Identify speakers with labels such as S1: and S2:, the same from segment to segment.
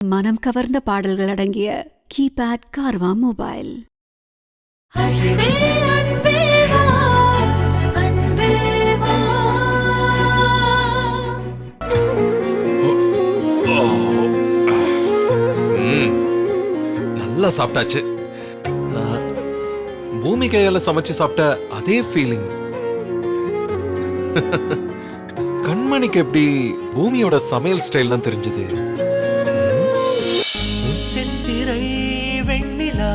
S1: மனம் கவர்ந்த பாடல்கள் அடங்கிய கீபேட் கார்வா மொபைல்.
S2: நல்லா சாப்பிட்டாச்சு. பூமி கையால சமைச்சு சாப்பிட்ட அதே ஃபீலிங். கண்மணிக்கு எப்படி பூமியோட சமையல் ஸ்டைல்லாம் தெரிஞ்சது?
S3: செந்திரை வெண்ணிலா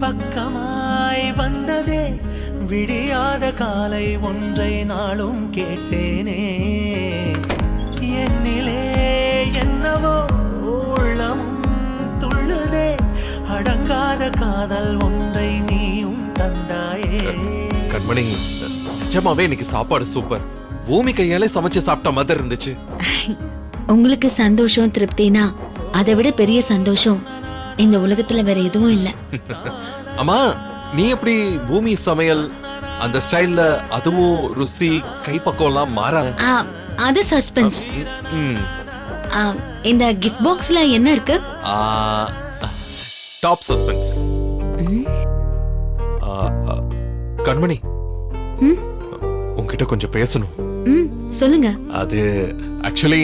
S3: பக்கமாய் வந்ததே, விடியாத காலை ஒன்றை நாளும் கேட்டேனே. என்னிலே என்னவோ உள்ளமும் துள்ளுதே, அடங்காத காதல் ஒன்றை நீயும் தந்தாயே.
S2: கண்மணி, நிஜமாவே இன்னைக்கு சாப்பாடு சூப்பர். பூமி கையாலே சமைச்சு சாப்பிட்ட மாதிரி இருந்துச்சு.
S4: உங்களுக்கு சந்தோஷம் திருப்தினா அதை விட பெரிய சந்தோஷம் இந்த உலகத்துல வேற எதுவும் இல்ல.
S2: அம்மா, நீ எப்படி பூமி சமையல் அந்த ஸ்டைல்ல, அதுவும் ருசி கைப்பக்குவம்லாம் மாறா?
S4: அது சஸ்பென்ஸ். இந்த கிஃப்ட் பாக்ஸ்ல என்ன இருக்கு?
S2: Top suspense. கண்மணி, உன்கிட்ட கொஞ்சம் பேசணும்.
S4: சொல்லுங்க.
S2: அது ஆக்சுவலி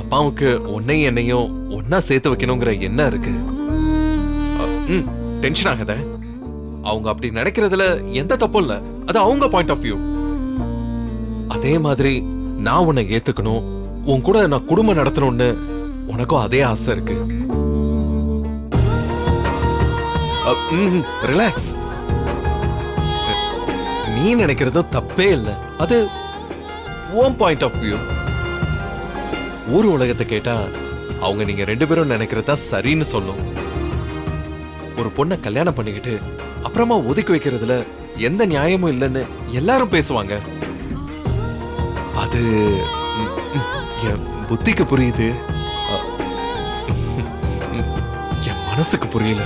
S2: அப்பாவுக்கு உன்னையும் என்னையும் ஒன்னா சேர்த்து வைக்கணுங்கிற எண்ணம் இருக்கு. டென்ஷன் ஆகாத. அவங்க அப்படி நினைக்கிறதுல எந்த தப்பும் இல்ல. அது அவங்க பாயிண்ட் ஆஃப் வியூ. அதே மாதிரி நான் உன்னை ஏத்துக்கணும், உன் கூட நான் குடும்பம் நடத்தணும்னு உனக்கும் அதே ஆசை இருக்கு. ரிலாக்ஸ். நீ நினைக்கிறதும் தப்பே இல்லை. அது உன் பாயிண்ட் ஆஃப் வியூ. ஊர் உலகத்தை கேட்டா அவங்க நீங்க ரெண்டு பேரும் நினைக்கிறதா சரின்னு சொல்லும். ஒரு பொண்ணை கல்யாணம் பண்ணிக்கிட்டு அப்புறமா ஒதுக்கி வைக்கிறதுல எந்த நியாயமும் இல்லைன்னு எல்லாரும் பேசுவாங்க. அது என் புத்திக்கு புரியுது, என் மனசுக்கு புரியல.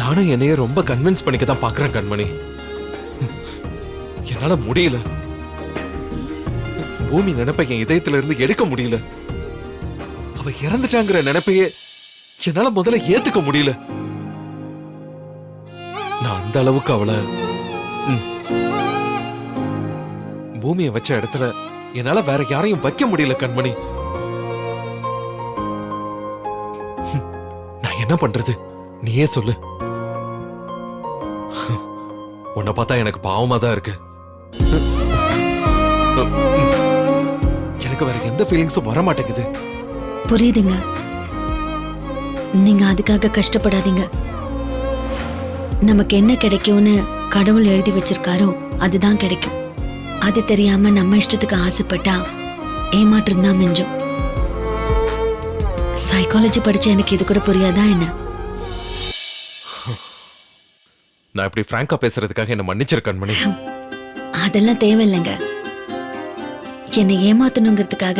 S2: நானும் என்னைய ரொம்ப கன்வின்ஸ் பண்ணிக்க தான் பாக்குறேன் கண்மணி. என்னால முடியல. பூமி நினைப்பை என் இதயத்துல இருந்து எடுக்க முடியல. அவ இறந்துட்டாங்கிற நினைப்பையே என்னால முதல்ல ஏத்துக்க முடியல. நான் அந்த அளவுக்கு அவளை பூமியை வச்ச இடத்துல என்னால வேற யாரையும் வைக்க முடியல கண்மணி. நான் என்ன பண்றது, நீயே சொல்லு. உன்னை பார்த்தா எனக்கு பாவமா தான் இருக்கு. எனக்கு வேற எந்த ஃபீலிங்ஸும் வர மாட்டேங்குது.
S4: புரியுதுங்க. நீங்க அதுக்காக கஷ்டப்படாதீங்க. நமக்கு என்ன கிடைக்கும்னு கடவுள் எழுதி வச்சிருக்காரோ அதுதான் கிடைக்கும். அது தெரியாம நம்ம இஷ்டத்துக்கு ஆசைப்பட்டா ஏமாற்றம் தான் மிஞ்சும். சைக்காலஜி படிச்ச எனக்கு இது கூட புரியாதா என்ன?
S2: நான் இப்படி பிராங்கா பேசுறதுக்காக என்ன மன்னிச்சிரு கண்மணி.
S4: அதெல்லாம் தேவையில்லைங்க. என்னை ஏமாத்தணுங்கிறதுக்காக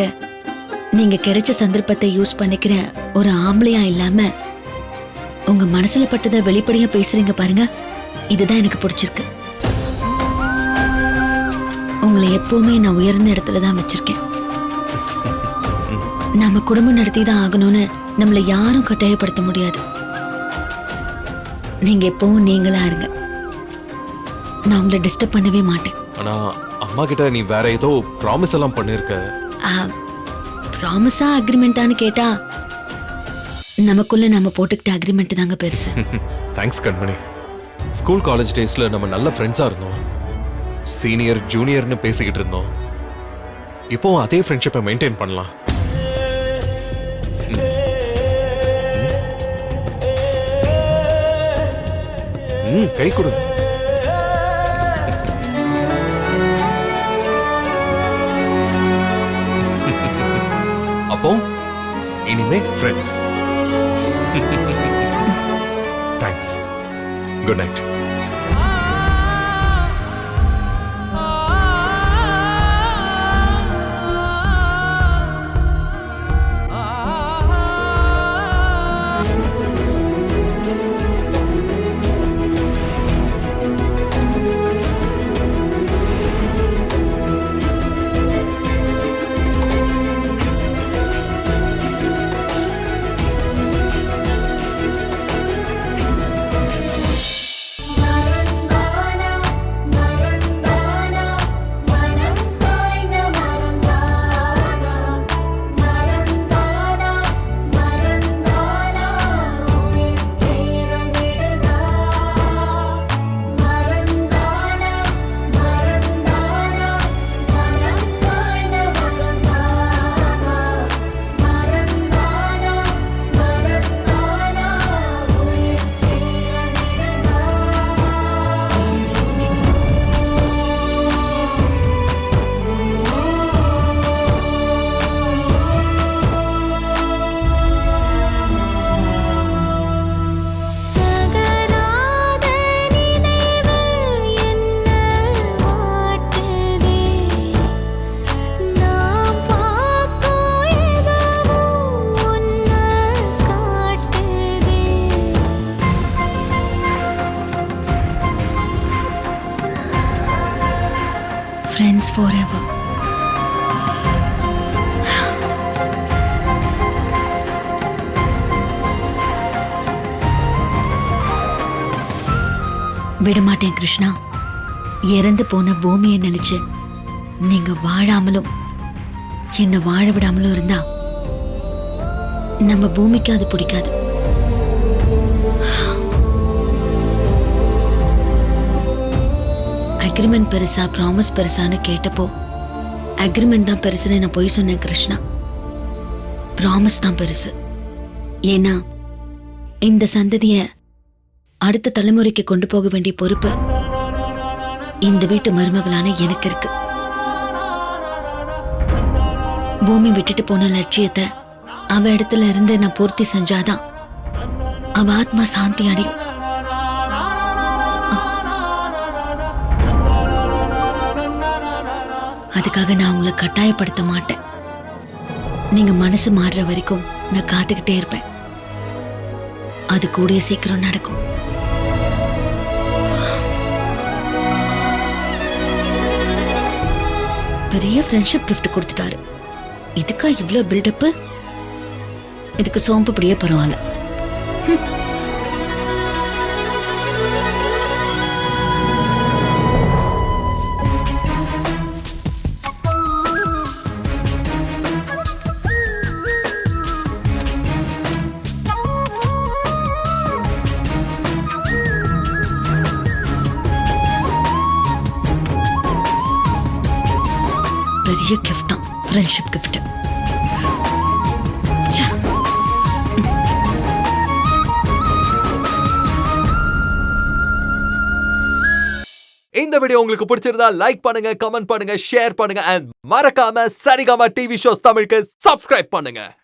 S4: நீங்க கிடைச்ச சந்தர்ப்பத்தை யூஸ் பண்ணிக்கிற ஒரு ஆம்பளையா இல்லாம உங்க மனசுல பட்டதை வெளிப்படையா பேசுறீங்க பாருங்க, இதுதான் எனக்கு பிடிச்சிருக்கு. உங்களை எப்பவுமே நான் உயர்ந்த இடத்துல தான் வச்சிருக்கேன். நாம குடும்பம் நடத்தி தான் ஆகணும்னு நம்மள யாரும் கட்டாயப்படுத்த முடியாது. நீங்க எப்பவும் நீங்களா இருங்க. நான் உங்களை டிஸ்டர்ப் பண்ணவே மாட்டேன்.
S2: ஆனா அம்மா கிட்ட நீ வேற ஏதோ ப்ராமிஸ் எல்லாம் பண்ணிருக்க.
S4: ப்ராமிஸா அக்ரிமெண்டான்னு கேட்டா நமக்குள்ள நம்ம போட்டுக்கிட்ட அக்ரிமெண்ட் தாங்க பெருசு.
S2: தேங்க்ஸ் கண்மணி. ஸ்கூல் காலேஜ் டேஸ்ல நம்ம நல்ல ஃப்ரெண்ட்ஸா இருந்தோம். சீனியர் ஜூனியர்னு பேசிக்கிட்டு இருந்தோம். இப்போ அதே ஃப்ரெண்ட்ஷிப்பை மெயின்டைன் பண்ணலாம். கை கொடு. அப்போ இனிமே friends. Thanks. Good night.
S4: Friends for ever. விடமாட்டேன் கிருஷ்ணா. இறந்து போன பூமியை நினைச்சு நீங்க வாழாமலும் என்ன வாழ விடாமலும் இருந்தா நம்ம பூமிக்கு அது பிடிக்காது. அக்ரிமெண்ட் பெருசா ப்ராமிஸ் பெருசான்னு கேட்டப்போ அக்ரிமெண்ட் தான் பெருசுன்னு நான் போய் சொன்னேன் கிருஷ்ணா. ப்ராமிஸ் தான் பெருசு. ஏன்னா இந்த சந்ததிய அடுத்த தலைமுறைக்கு கொண்டு போக வேண்டிய பொறுப்பு இந்த வீட்டு மருமகளான எனக்கு இருக்கு. பூமி விட்டுட்டு போன லட்சியத்தை அவ இடத்துல இருந்து நான் பூர்த்தி செஞ்சாதான் அவ ஆத்மா சாந்தி அடையும். அதுக்காக நான் உங்களை கட்டாயப்படுத்த மாட்டேன். நீங்க மனசு மாறுற வரைக்கும் நான் காத்துக்கிட்டே இருப்பேன். அது கூடிய சீக்கிரம் நடக்கும். பெரிய ஃப்ரெண்ட்ஷிப் கிஃப்ட் கொடுத்துட்டாரு. இதுக்கா இவ்ளோ பில்டப்? இதுக்கு சோம்பு அப்படியே பரவாயில்ல. பெரிய கிஃப்ட் தான் ஃப்ரெண்ட்ஷிப் கிஃப்ட்.
S2: இந்த வீடியோ உங்களுக்கு பிடிச்சிருந்தா லைக் பண்ணுங்க, கமெண்ட் பண்ணுங்க, ஷேர் பண்ணுங்க அண்ட் மறக்காம சரிகமா டிவி ஷோஸ் தமிழுக்கு சப்ஸ்கிரைப் பண்ணுங்க.